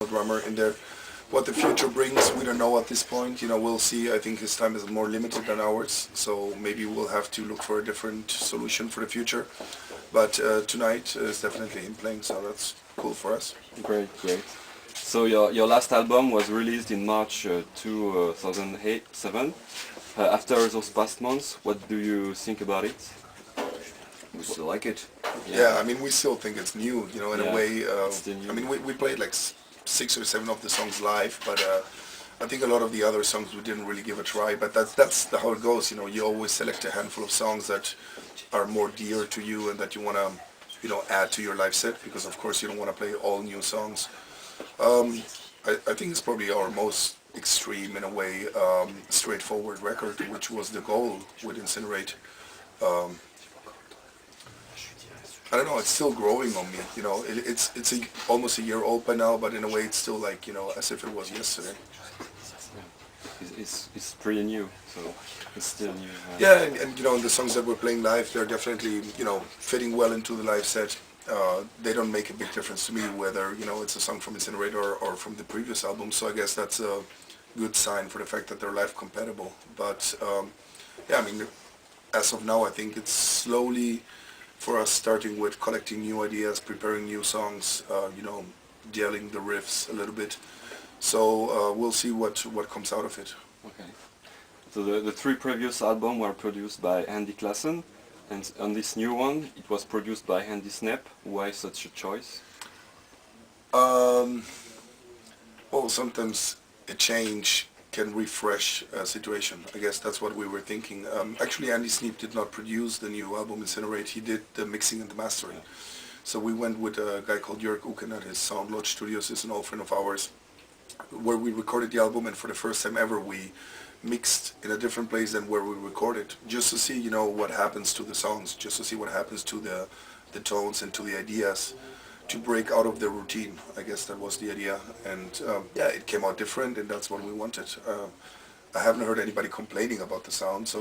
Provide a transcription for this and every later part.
drummer in there. What the future brings, we don't know at this point. We'll see. I think his time is more limited than ours, so maybe we'll have to look for a different solution for the future. But tonight is definitely him playing, so that's cool for us. Great, great. So your last album was released in March 2007. After those past months, what do you think about it? We still like it. Yeah, I mean, we still think it's new, in a way. still new. I mean, we played like 6 or 7 of the songs live, but I think a lot of the other songs we didn't really give a try. But that's how it goes. You always select a handful of songs that are more dear to you and that you want to, add to your live set, because of course you don't want to play all new songs. I think it's probably our most extreme, in a way, straightforward record, which was the goal with Incinerate. I don't know, it's still growing on me, it's almost a year old by now, but in a way it's still like, as if it was yesterday. It's pretty new, so it's still new. Yeah, and the songs that we're playing live, they're definitely, fitting well into the live set. They don't make a big difference to me whether, it's a song from Incinerate or from the previous album, so I guess that's a good sign for the fact that they're live compatible. But, yeah, I mean, as of now, I think it's slowly, for us, starting with collecting new ideas, preparing new songs, gelling the riffs a little bit. So we'll see what comes out of it. Okay. So the 3 previous albums were produced by Andy Classen, and on this new one, it was produced by Andy Snap. Why such a choice? Well, sometimes a change can refresh a situation. I guess that's what we were thinking. Actually, Andy Sneap did not produce the new album Incinerate. He did the mixing and the mastering. So we went with a guy called Jörg Uken at his Sound Lodge Studios. He's an old friend of ours, where we recorded the album, and for the first time ever we mixed in a different place than where we recorded, just to see, what happens to the songs, just to see what happens to the tones and to the ideas, to break out of the routine. I guess that was the idea, and yeah, it came out different, and that's what we wanted. I haven't heard anybody complaining about the sound, so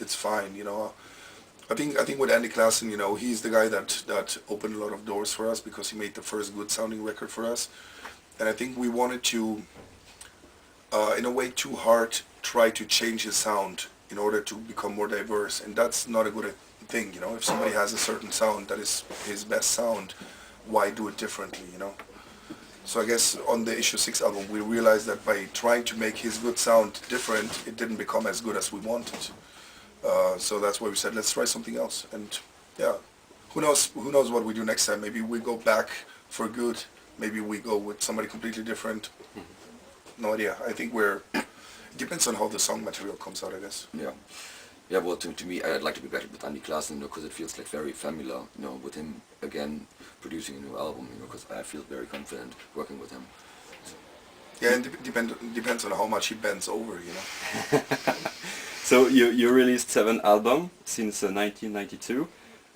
it's fine. I think with Andy Classen, he's the guy that opened a lot of doors for us, because he made the first good sounding record for us, and I think we wanted to, in a way, too hard, try to change his sound in order to become more diverse, and that's not a good thing. If somebody has a certain sound that is his best sound, why do it differently, So I guess on the Issue 6 album we realized that by trying to make his good sound different, it didn't become as good as we wanted. So that's why we said, let's try something else. And yeah, who knows what we do next time. Maybe we go back for good, maybe we go with somebody completely different. No idea. I think it depends on how the song material comes out, I guess. Yeah. Yeah, well, to me, I'd like to be back with Andy Classen, because it feels like very familiar, with him again producing a new album, because I feel very confident working with him. Yeah, and depends on how much he bends over, So you released 7 albums since 1992,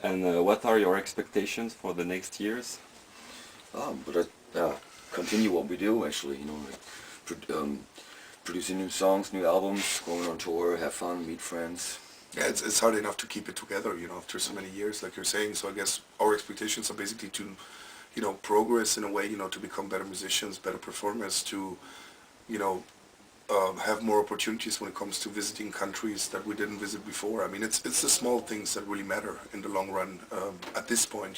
and what are your expectations for the next years? Continue what we do, actually, producing new songs, new albums, going on tour, have fun, meet friends. Yeah, it's hard enough to keep it together, after so many years, like you're saying. So I guess our expectations are basically to, progress in a way, to become better musicians, better performers, to, have more opportunities when it comes to visiting countries that we didn't visit before. I mean, it's the small things that really matter in the long run, at this point,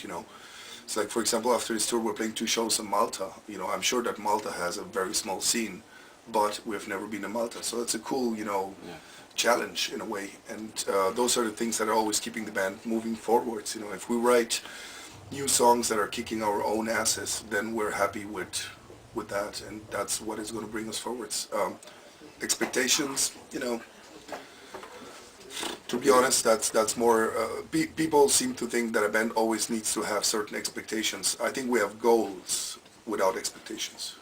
So like, for example, after this tour, we're playing 2 shows in Malta. I'm sure that Malta has a very small scene, but we've never been to Malta, so it's a cool, challenge in a way, and those are the things that are always keeping the band moving forwards. If we write new songs that are kicking our own asses, then we're happy with that, and that's what is going to bring us forwards. Expectations, to be honest, that's more, people seem to think that a band always needs to have certain expectations. I think we have goals without expectations.